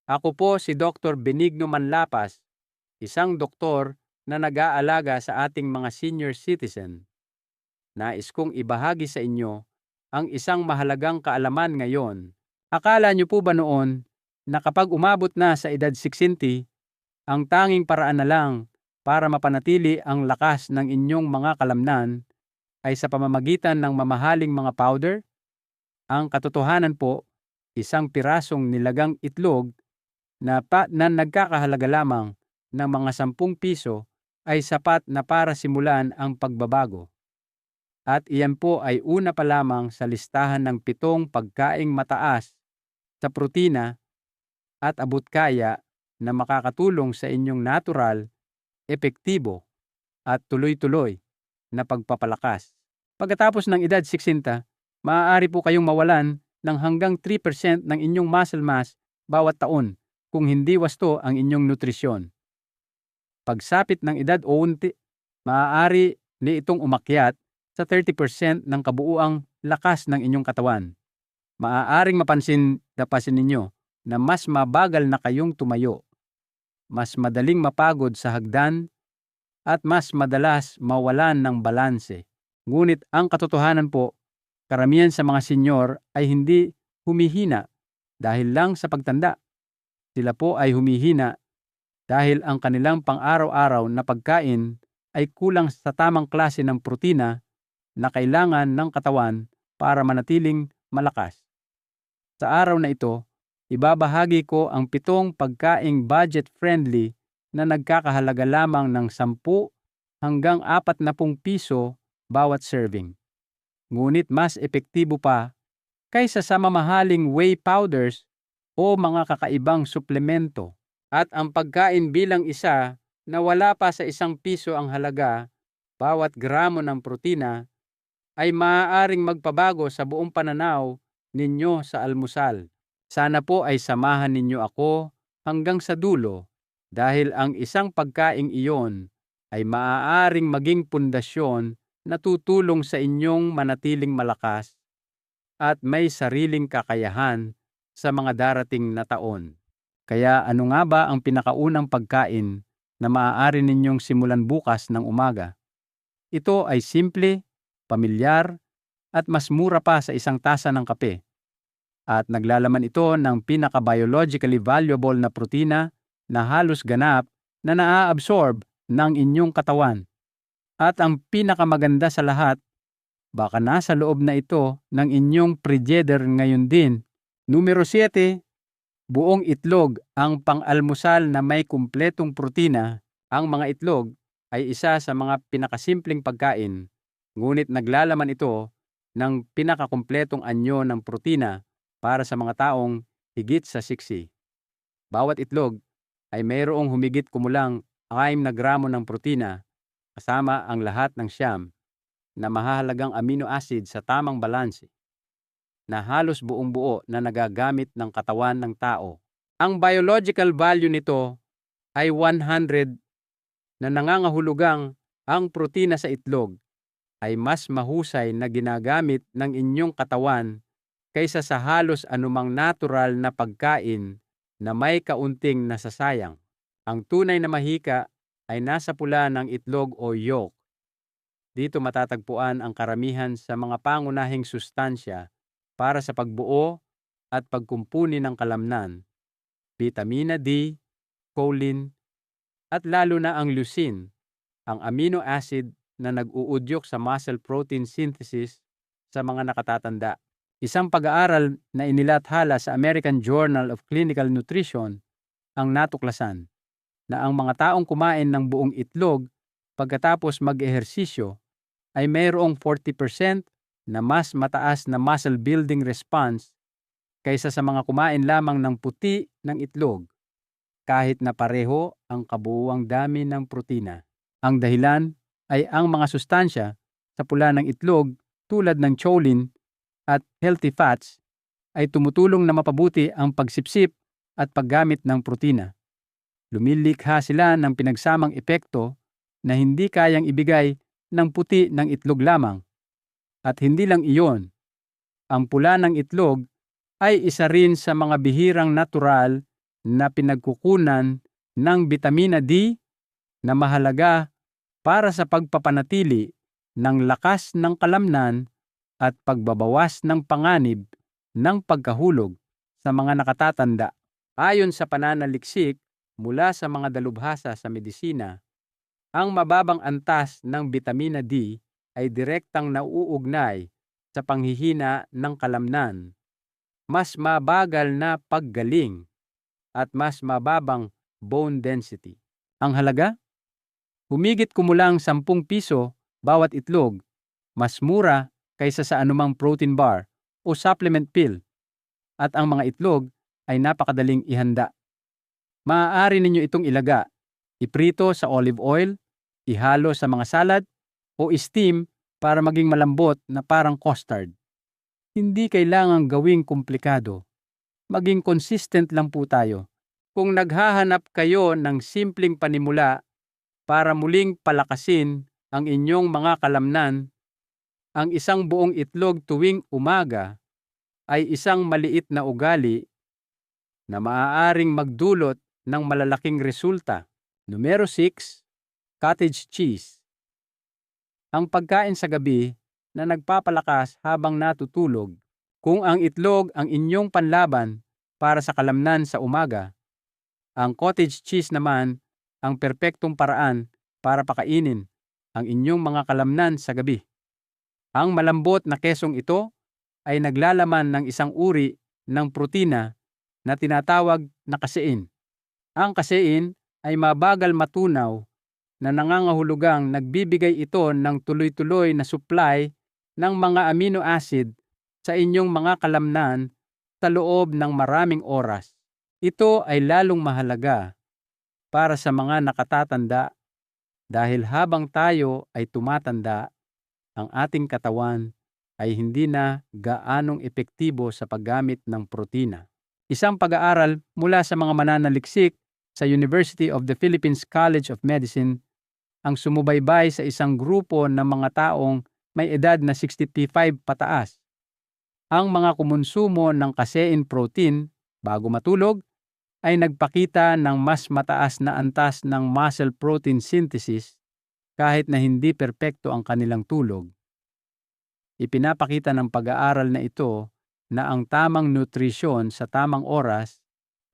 Ako po si Dr. Benigno Manlapas, isang doktor na nag-aalaga sa ating mga senior citizen. Nais kong ibahagi sa inyo ang isang mahalagang kaalaman ngayon. Akala niyo po ba noon na kapag umabot na sa edad 60, ang tanging paraan na lang para mapanatili ang lakas ng inyong mga kalamnan ay sa pamamagitan ng mamahaling mga powder? Ang katotohanan po, isang pirasong nilagang itlog na nagkakahalaga lamang ng mga 10 piso ay sapat na para simulan ang pagbabago. At iyan po ay una pa lamang sa listahan ng 7 pagkaing mataas sa protina at abot-kaya na makakatulong sa inyong natural, epektibo at tuloy-tuloy na pagpapalakas. Pagkatapos ng edad 60, maaari po kayong mawalan ng hanggang 3% ng inyong muscle mass bawat taon kung hindi wasto ang inyong nutrisyon. Pagsapit ng edad 20, maaari ni itong umakyat sa 30% ng kabuuang lakas ng inyong katawan. Maaaring mapansin ninyo na mas mabagal na kayong tumayo, mas madaling mapagod sa hagdan, at mas madalas mawalan ng balanse. Ngunit ang katotohanan po, karamihan sa mga senyor ay hindi humihina dahil lang sa pagtanda. Sila po ay humihina dahil ang kanilang pang-araw-araw na pagkain ay kulang sa tamang klase ng protina na kailangan ng katawan para manatiling malakas. Sa araw na ito, ibabahagi ko ang 7 pagkaing budget-friendly na nagkakahalaga lamang ng 10 hanggang 40 piso bawat serving. Ngunit mas epektibo pa kaysa sa mamahaling whey powders o mga kakaibang suplemento. At ang pagkain bilang isa na wala pa sa 1 piso ang halaga bawat gramo ng protina ay maaaring magpabago sa buong pananaw ninyo sa almusal. Sana po ay samahan ninyo ako hanggang sa dulo dahil ang isang pagkaing iyon ay maaaring maging pundasyon na tutulong sa inyong manatiling malakas at may sariling kakayahan sa mga darating na taon. Kaya ano nga ba ang pinakaunang pagkain na maaari ninyong simulan bukas ng umaga? Ito ay simple, pamilyar, at mas mura pa sa 1 tasa ng kape. At naglalaman ito ng pinaka-biologically valuable na protina na halos ganap na naa-absorb ng inyong katawan. At ang pinakamaganda sa lahat, baka nasa loob na ito ng inyong frigider ngayon din. Numero 7, buong itlog ang pang-almusal na may kumpletong protina. Ang mga itlog ay isa sa mga pinakasimpleng pagkain, ngunit naglalaman ito ng pinakakumpletong anyo ng protina para sa mga taong higit sa 60. Bawat itlog ay mayroong humigit kumulang 6 na gramo ng protina kasama ang lahat ng siyam na mahahalagang amino acid sa tamang balanse na halos buong buo na nagagamit ng katawan ng tao. Ang biological value nito ay 100 na nangangahulugang ang protina sa itlog ay mas mahusay na ginagamit ng inyong katawan kaysa sa halos anumang natural na pagkain na may kaunting nasasayang. Ang tunay na mahika ay nasa pula ng itlog o yolk. Dito matatagpuan ang karamihan sa mga pangunahing sustansya para sa pagbuo at pagkumpuni ng kalamnan, vitamina D, choline, at lalo na ang leucine, ang amino acid na nag-uudyok sa muscle protein synthesis sa mga nakatatanda. Isang pag-aaral na inilathala sa American Journal of Clinical Nutrition ang natuklasan na ang mga taong kumain ng buong itlog pagkatapos mag-ehersisyo ay mayroong 40% na mas mataas na muscle building response kaysa sa mga kumain lamang ng puti ng itlog, kahit na pareho ang kabuuang dami ng protina. Ang dahilan ay ang mga sustansya sa pula ng itlog tulad ng choline at healthy fats ay tumutulong na mapabuti ang pagsipsip at paggamit ng protina. Lumilikha sila ng pinagsamang epekto na hindi kayang ibigay ng puti ng itlog lamang. At hindi lang iyon, ang pula ng itlog ay isa rin sa mga bihirang natural na pinagkukunan ng bitamina D na mahalaga para sa pagpapanatili ng lakas ng kalamnan at pagbabawas ng panganib ng pagkahulog sa mga nakatatanda. Ayon sa pananaliksik mula sa mga dalubhasa sa medisina, ang mababang antas ng bitamina D ay direktang nauugnay sa panghihina ng kalamnan, mas mabagal na paggaling, at mas mababang bone density. Ang halaga? Humigit kumulang 10 piso bawat itlog, mas mura kaysa sa anumang protein bar o supplement pill, at ang mga itlog ay napakadaling ihanda. Maaari ninyo itong ilaga, iprito sa olive oil, ihalo sa mga salad, o steam para maging malambot na parang custard. Hindi kailangang gawing komplikado. Maging consistent lang po tayo. Kung naghahanap kayo ng simpleng panimula para muling palakasin ang inyong mga kalamnan, ang isang buong itlog tuwing umaga ay isang maliit na ugali na maaaring magdulot ng malalaking resulta. Numero 6, cottage cheese. Ang pagkain sa gabi na nagpapalakas habang natutulog. Kung ang itlog ang inyong panlaban para sa kalamnan sa umaga, ang cottage cheese naman ang perpektong paraan para pakainin ang inyong mga kalamnan sa gabi. Ang malambot na kesong ito ay naglalaman ng isang uri ng protina na tinatawag na casein. Ang casein ay mabagal matunaw na nangangahulugang nagbibigay ito ng tuloy-tuloy na supply ng mga amino acid sa inyong mga kalamnan sa loob ng maraming oras. Ito ay lalong mahalaga para sa mga nakatatanda dahil habang tayo ay tumatanda, ang ating katawan ay hindi na gaanong epektibo sa paggamit ng protina. Isang pag-aaral mula sa mga mananaliksik sa University of the Philippines College of Medicine ang sumubaybay sa isang grupo ng mga taong may edad na 65 pataas. Ang mga kumonsumo ng casein protein bago matulog ay nagpakita ng mas mataas na antas ng muscle protein synthesis kahit na hindi perpekto ang kanilang tulog. Ipinapakita ng pag-aaral na ito na ang tamang nutrisyon sa tamang oras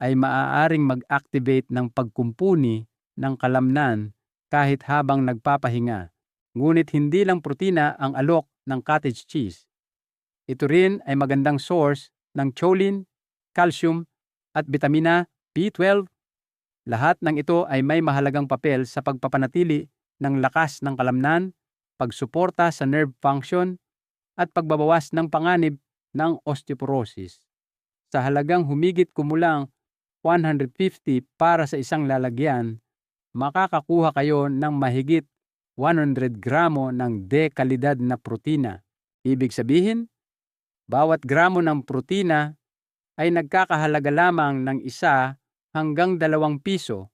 ay maaaring mag-activate ng pagkumpuni ng kalamnan kahit habang nagpapahinga. Ngunit hindi lang protina ang alok ng cottage cheese. Ito rin ay magandang source ng choline, calcium, at bitamina B12. Lahat ng ito ay may mahalagang papel sa pagpapanatili ng lakas ng kalamnan, pagsuporta sa nerve function, at pagbabawas ng panganib ng osteoporosis. Sa halagang humigit kumulang 150 para sa isang lalagyan, makakakuha kayo ng mahigit 100 gramo ng de-kalidad na protina. Ibig sabihin, bawat gramo ng protina ay nagkakahalaga lamang ng 1 hanggang 2 piso,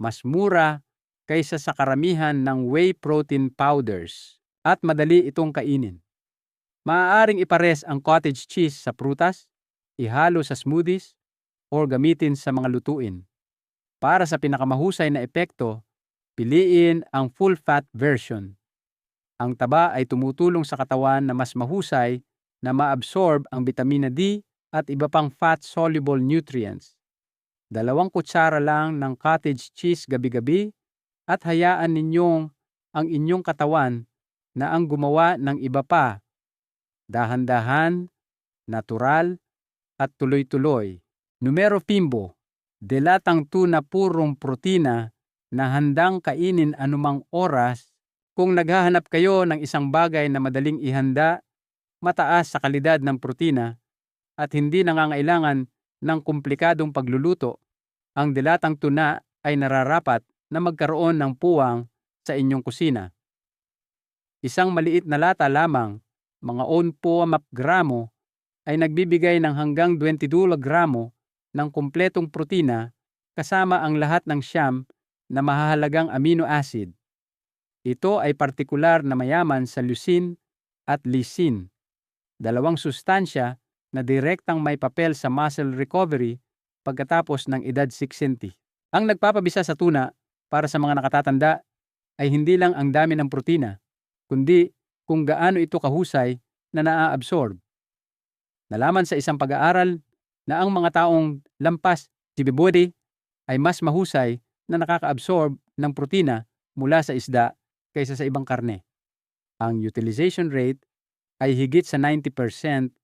mas mura kaysa sa karamihan ng whey protein powders, at madali itong kainin. Maaaring ipares ang cottage cheese sa prutas, ihalo sa smoothies, o gamitin sa mga lutuin. Para sa pinakamahusay na epekto, piliin ang full-fat version. Ang taba ay tumutulong sa katawan na mas mahusay na maabsorb ang bitamina D at iba pang fat-soluble nutrients. 2 kutsara lang ng cottage cheese gabi-gabi at hayaan ninyong ang inyong katawan na ang gumawa ng iba pa. Dahan-dahan, natural, at tuloy-tuloy. Numero 5, delatang tuna purong protina na handang kainin anumang oras. Kung naghahanap kayo ng isang bagay na madaling ihanda, mataas sa kalidad ng protina, at hindi nangangailangan ng komplikadong pagluluto, ang delatang tuna ay nararapat na magkaroon ng puwang sa inyong kusina. Isang maliit na lata lamang, mga 10 gramo, ay nagbibigay ng hanggang 22 gramo ng kumpletong protina kasama ang lahat ng siyam na mahahalagang amino acid. Ito ay partikular na mayaman sa leucine at lysine, 2 sustansya na direktang may papel sa muscle recovery pagkatapos ng edad 60. Ang nagpapabisa sa tuna para sa mga nakatatanda ay hindi lang ang dami ng protina, kundi kung gaano ito kahusay na naa-absorb. Nalaman sa isang pag-aaral na ang mga taong lampas CBD ay mas mahusay na nakaka-absorb ng protina mula sa isda kaysa sa ibang karne. Ang utilization rate ay higit sa 90%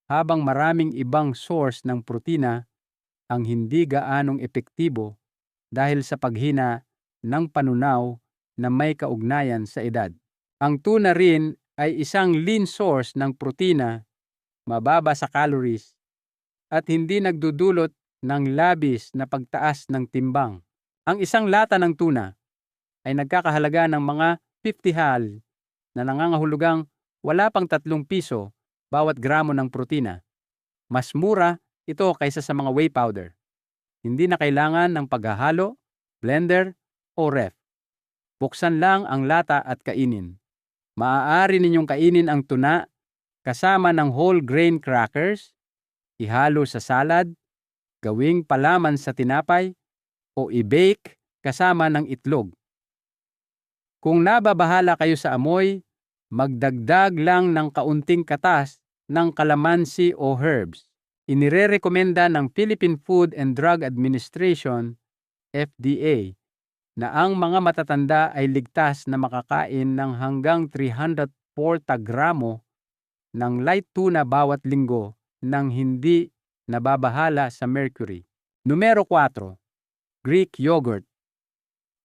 habang maraming ibang source ng protina ang hindi gaanong epektibo dahil sa paghina ng panunaw na may kaugnayan sa edad. Ang tuna rin ay isang lean source ng protina, mababa sa calories, at hindi nagdudulot ng labis na pagtaas ng timbang. Ang isang lata ng tuna ay nagkakahalaga ng mga 50 hal na nangangahulugang wala pang 3 piso bawat gramo ng protina. Mas mura ito kaysa sa mga whey powder. Hindi na kailangan ng paghahalo, blender, o ref. Buksan lang ang lata at kainin. Maaari ninyong kainin ang tuna kasama ng whole grain crackers, ihalo sa salad, gawing palaman sa tinapay, o i-bake kasama ng itlog. Kung nababahala kayo sa amoy, magdagdag lang ng kaunting katas ng kalamansi o herbs. Inirerekomenda ng Philippine Food and Drug Administration, FDA, na ang mga matatanda ay ligtas na makakain ng hanggang 340 gramo ng light tuna bawat linggo nang hindi nababahala sa mercury. Numero 4. Greek yogurt.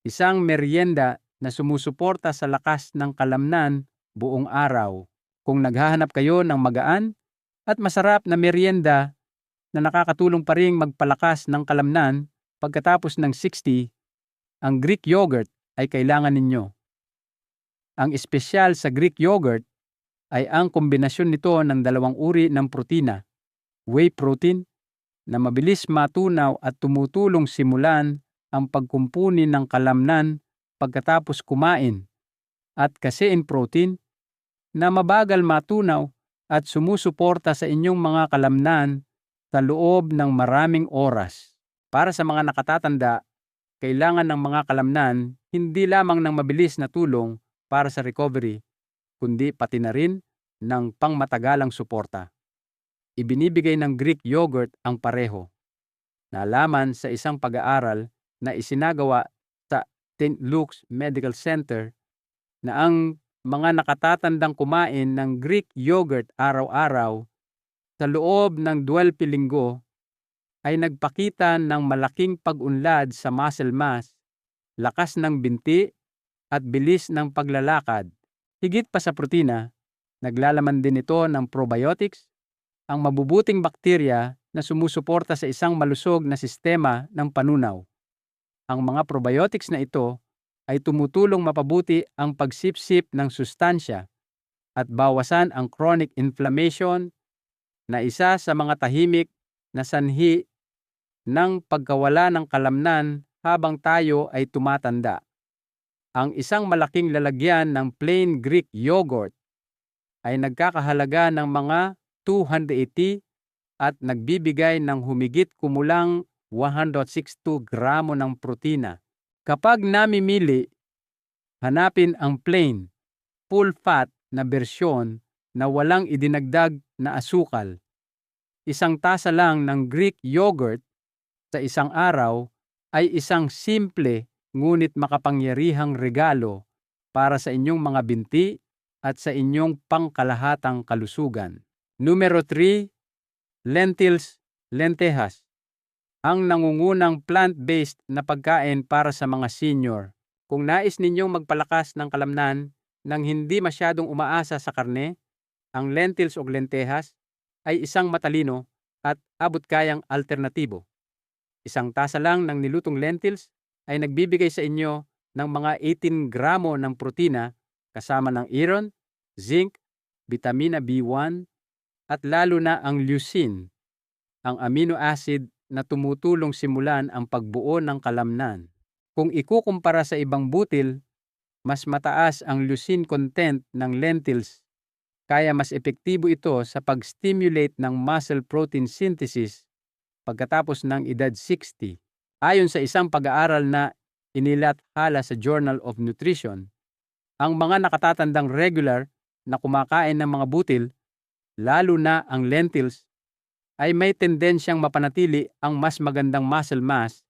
Isang merienda na sumusuporta sa lakas ng kalamnan buong araw. Kung naghahanap kayo ng magaan at masarap na merienda na nakakatulong pa ring magpalakas ng kalamnan pagkatapos ng 60, ang Greek yogurt ay kailangan ninyo. Ang espesyal sa Greek yogurt ay ang kombinasyon nito ng dalawang uri ng protina, whey protein, na mabilis matunaw at tumutulong simulan ang pagkumpuni ng kalamnan pagkatapos kumain, at casein protein, na mabagal matunaw at sumusuporta sa inyong mga kalamnan sa loob ng maraming oras. Para sa mga nakatatanda, kailangan ng mga kalamnan hindi lamang ng mabilis na tulong para sa recovery, kundi pati na rin ng pangmatagalang suporta. Ibinibigay ng Greek yogurt ang pareho. Nalaman sa isang pag-aaral na isinagawa sa St. Luke's Medical Center na ang mga nakatatandang kumain ng Greek yogurt araw-araw sa loob ng 12 linggo ay nagpakita ng malaking pag-unlad sa muscle mass, lakas ng binti, at bilis ng paglalakad. Higit pa sa protina, naglalaman din ito ng probiotics, ang mabubuting bakterya na sumusuporta sa isang malusog na sistema ng panunaw. Ang mga probiotics na ito ay tumutulong mapabuti ang pagsipsip ng sustansya at bawasan ang chronic inflammation na isa sa mga tahimik na sanhi ng pagkawala ng kalamnan habang tayo ay tumatanda. Ang isang malaking lalagyan ng plain Greek yogurt ay nagkakahalaga ng mga 280 at nagbibigay ng humigit kumulang 162 gramo ng protina. Kapag namimili, hanapin ang plain, full-fat na bersyon na walang idinagdag na asukal. Isang tasa lang ng Greek yogurt sa isang araw ay isang simple ngunit makapangyarihang regalo para sa inyong mga binti at sa inyong pangkalahatang kalusugan. Numero 3, lentils, lentejas. Ang nangungunang plant-based na pagkain para sa mga senior. Kung nais ninyong magpalakas ng kalamnan nang hindi masyadong umaasa sa karne, ang lentils o lentejas ay isang matalino at abot-kayang alternatibo. Isang tasa lang ng nilutong lentils ay nagbibigay sa inyo ng mga 18 gramo ng protina kasama ng iron, zinc, vitamina B1, at lalo na ang leucine, ang amino acid na tumutulong simulan ang pagbuo ng kalamnan. Kung ikukumpara sa ibang butil, mas mataas ang leucine content ng lentils, kaya mas epektibo ito sa pag-stimulate ng muscle protein synthesis pagkatapos ng edad 60. Ayon sa isang pag-aaral na inilathala sa Journal of Nutrition, ang mga nakatatandang regular na kumakain ng mga butil, lalo na ang lentils, ay may tendensyang mapanatili ang mas magandang muscle mass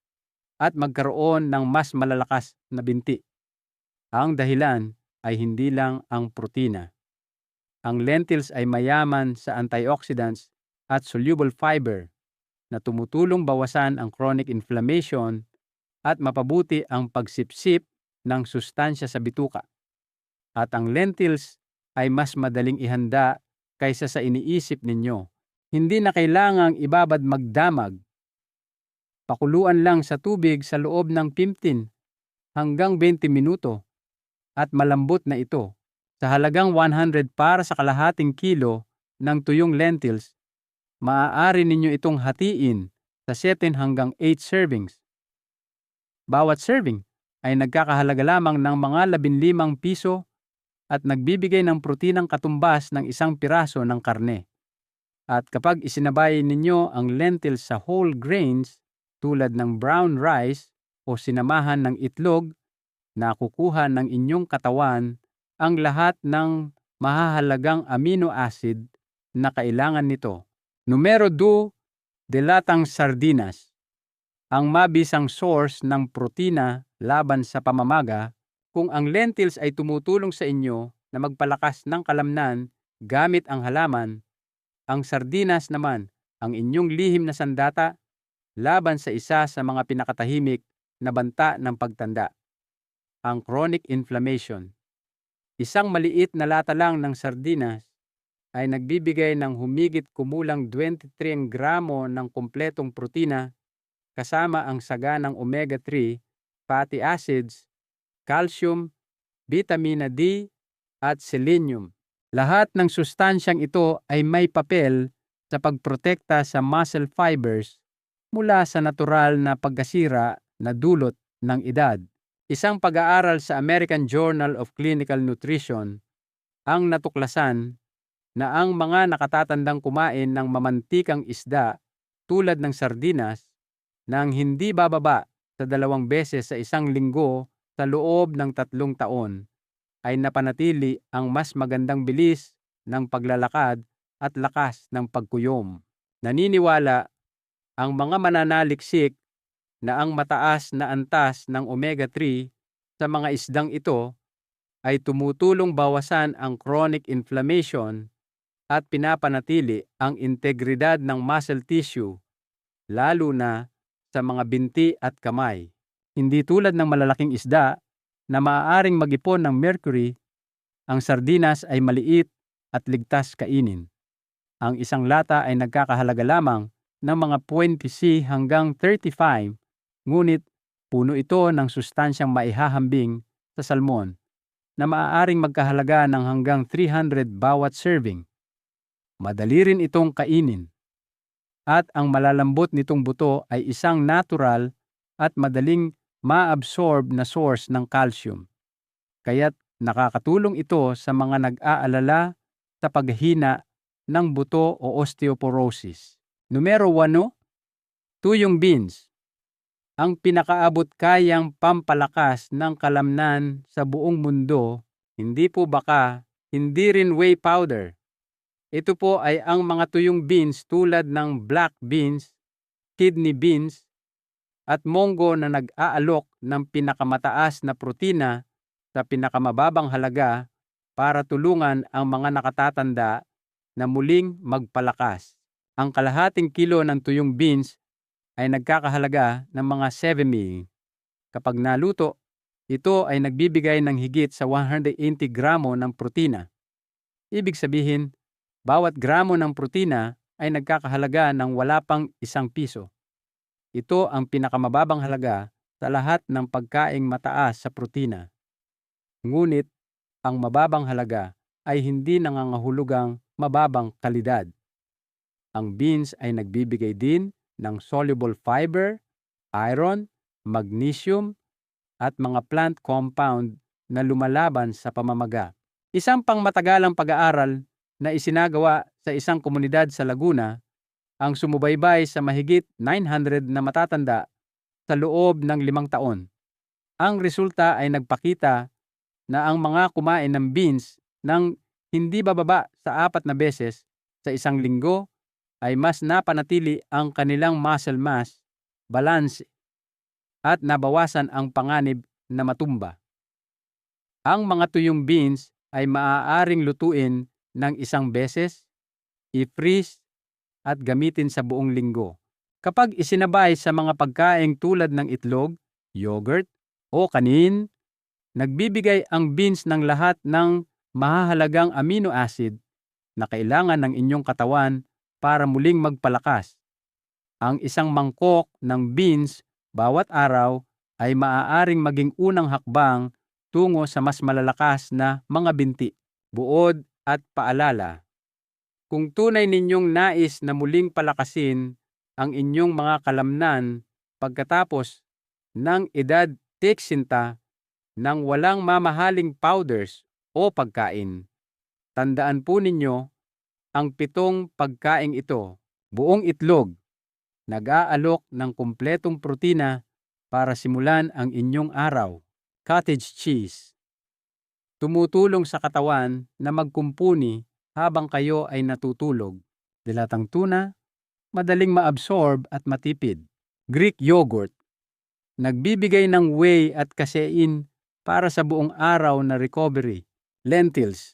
at magkaroon ng mas malalakas na binti. Ang dahilan ay hindi lang ang protina. Ang lentils ay mayaman sa antioxidants at soluble fiber na tumutulong bawasan ang chronic inflammation at mapabuti ang pagsipsip ng sustansya sa bituka. At ang lentils ay mas madaling ihanda kaysa sa iniisip ninyo. Hindi na kailangang ibabad magdamag. Pakuluan lang sa tubig sa loob ng 15 hanggang 20 minuto at malambot na ito. Sa halagang 100 para sa kalahating kilo ng tuyong lentils, maaari ninyo itong hatiin sa 7 hanggang 8 servings. Bawat serving ay nagkakahalaga lamang ng mga 15 piso at nagbibigay ng protinang katumbas ng isang piraso ng karne. At kapag isinabay ninyo ang lentils sa whole grains tulad ng brown rice o sinamahan ng itlog, nakukuha ng inyong katawan ang lahat ng mahahalagang amino acid na kailangan nito. Numero 2, delatang sardinas. Ang mabisang source ng protina laban sa pamamaga. Kung ang lentils ay tumutulong sa inyo na magpalakas ng kalamnan gamit ang halaman, ang sardinas naman ang inyong lihim na sandata laban sa isa sa mga pinakatahimik na banta ng pagtanda, ang chronic inflammation. Isang maliit na lata lang ng sardinas ay nagbibigay ng humigit kumulang 23 gramo ng kumpletong protina kasama ang saganang omega-3 fatty acids, calcium, vitamina D, at selenium. Lahat ng sustansyang ito ay may papel sa pagprotekta sa muscle fibers mula sa natural na pagkasira na dulot ng edad. Isang pag-aaral sa American Journal of Clinical Nutrition ang natuklasan na ang mga nakatatandang kumain ng mamantikang isda tulad ng sardinas nang hindi bababa sa 2 beses sa isang linggo sa loob ng 3 taon ay napanatili ang mas magandang bilis ng paglalakad at lakas ng pagkuyom. Naniniwala ang mga mananaliksik na ang mataas na antas ng omega-3 sa mga isdang ito ay tumutulong bawasan ang chronic inflammation at pinapanatili ang integridad ng muscle tissue, lalo na sa mga binti at kamay. Hindi tulad ng malalaking isda na maaaring mag-ipon ng mercury, ang sardinas ay maliit at ligtas kainin. Ang isang lata ay nagkakahalaga lamang ng mga 20 hanggang 35, ngunit puno ito ng sustansyang maihahambing sa salmon na maaaring magkahalaga ng hanggang 300 bawat serving. Madali rin itong kainin. At ang malalambot nitong buto ay isang natural at madaling ma-absorb na source ng calcium. Kaya't nakakatulong ito sa mga nag-aalala sa paghina ng buto o osteoporosis. Numero 8, tuyong beans. Ang pinakaabot kayang pampalakas ng kalamnan sa buong mundo, hindi po baka, hindi rin whey powder. Ito po ay ang mga tuyong beans tulad ng black beans, kidney beans, at munggo na nag-aalok ng pinakamataas na protina sa pinakamababang halaga para tulungan ang mga nakatatanda na muling magpalakas. Ang kalahating kilo ng tuyong beans ay nagkakahalaga ng mga 70. Kapag naluto, ito ay nagbibigay ng higit sa 180 gramo ng protina. Ibig sabihin, bawat gramo ng protina ay nagkakahalaga ng wala pang 1 piso. Ito ang pinakamababang halaga sa lahat ng pagkaing mataas sa protina. Ngunit, ang mababang halaga ay hindi nangangahulugang mababang kalidad. Ang beans ay nagbibigay din ng soluble fiber, iron, magnesium, at mga plant compound na lumalaban sa pamamaga. Isang pangmatagalang pag-aaral na isinagawa sa isang komunidad sa Laguna ang sumubaybay sa mahigit 900 na matatanda sa loob ng 5 taon. Ang resulta ay nagpakita na ang mga kumain ng beans ng hindi bababa sa 4 na beses sa isang linggo ay mas napanatili ang kanilang muscle mass, balance at nabawasan ang panganib na matumba. Ang mga tuyong beans ay maaaring lutuin ng isang beses, i-freeze at gamitin sa buong linggo. Kapag isinabay sa mga pagkaing tulad ng itlog, yogurt o kanin, nagbibigay ang beans ng lahat ng mahahalagang amino acid na kailangan ng inyong katawan para muling magpalakas. Ang isang mangkok ng beans bawat araw ay maaaring maging unang hakbang tungo sa mas malalakas na mga binti, buod at paalala. Kung tunay ninyong nais na muling palakasin ang inyong mga kalamnan pagkatapos ng edad 60 ng walang mamahaling powders o pagkain, tandaan po ninyo ang 7 pagkaing ito. Buong itlog, nag-aalok ng kumpletong protina para simulan ang inyong araw. Cottage cheese, tumutulong sa katawan na magkumpuni habang kayo ay natutulog. Dilatang tuna, madaling maabsorb at matipid. Greek yogurt, nagbibigay ng whey at casein para sa buong araw na recovery. Lentils,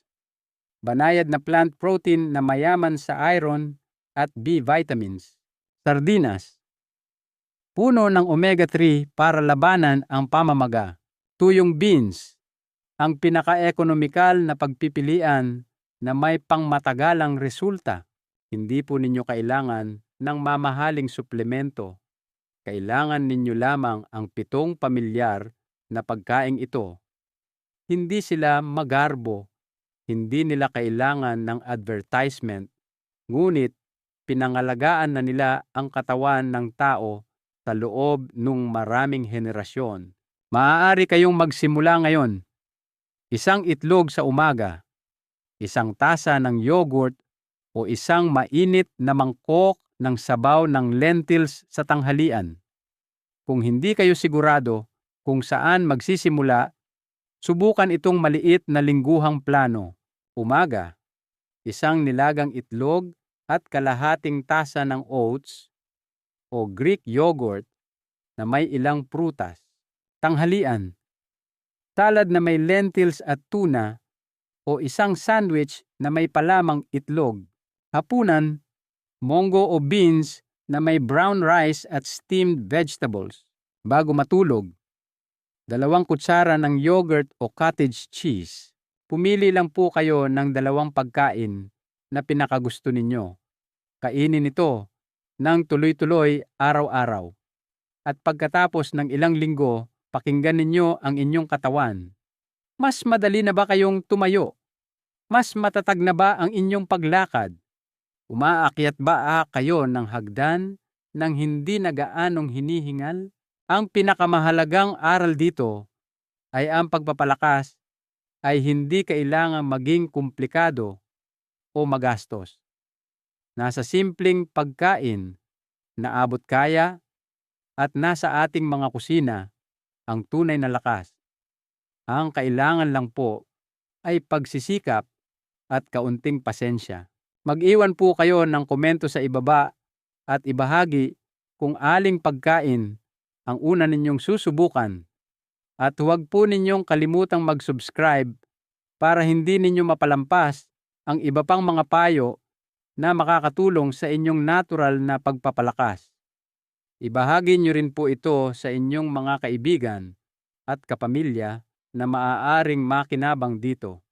banayad na plant protein na mayaman sa iron at B vitamins. Sardinas, puno ng omega-3 para labanan ang pamamaga. Tuyong beans, ang pinaka-ekonomikal na pagpipilian na may pangmatagalang resulta. Hindi po ninyo kailangan ng mamahaling suplemento. Kailangan ninyo lamang ang 7 pamilyar na pagkaing ito. Hindi sila magarbo, hindi nila kailangan ng advertisement, ngunit pinangalagaan na nila ang katawan ng tao sa loob ng maraming henerasyon. Maaari kayong magsimula ngayon. Isang itlog sa umaga, isang tasa ng yogurt o isang mainit na mangkok ng sabaw ng lentils sa tanghalian. Kung hindi kayo sigurado kung saan magsisimula, subukan itong maliit na lingguhang plano. Umaga, isang nilagang itlog at kalahating tasa ng oats o Greek yogurt na may ilang prutas. Tanghalian, salad na may lentils at tuna o isang sandwich na may palamang itlog. Hapunan, munggo o beans na may brown rice at steamed vegetables. Bago matulog, 2 kutsara ng yogurt o cottage cheese. Pumili lang po kayo ng 2 pagkain na pinakagusto ninyo. Kainin ito ng tuloy-tuloy araw-araw. At pagkatapos ng ilang linggo, pakinggan ninyo ang inyong katawan. Mas madali na ba kayong tumayo? Mas matatag na ba ang inyong paglakad? Umaakyat ba kayo ng hagdan nang hindi na gaanong hinihingal? Ang pinakamahalagang aral dito ay ang pagpapalakas ay hindi kailangang maging komplikado o magastos. Nasa simpleng pagkain na abot kaya at nasa ating mga kusina ang tunay na lakas. Ang kailangan lang po ay pagsisikap at kaunting pasensya. Mag-iwan po kayo ng komento sa ibaba at ibahagi kung aling pagkain ang una ninyong susubukan. At huwag po ninyong kalimutang mag-subscribe para hindi ninyo mapalampas ang iba pang mga payo na makakatulong sa inyong natural na pagpapalakas. Ibahagi nyo rin po ito sa inyong mga kaibigan at kapamilya na maaaring makinabang dito.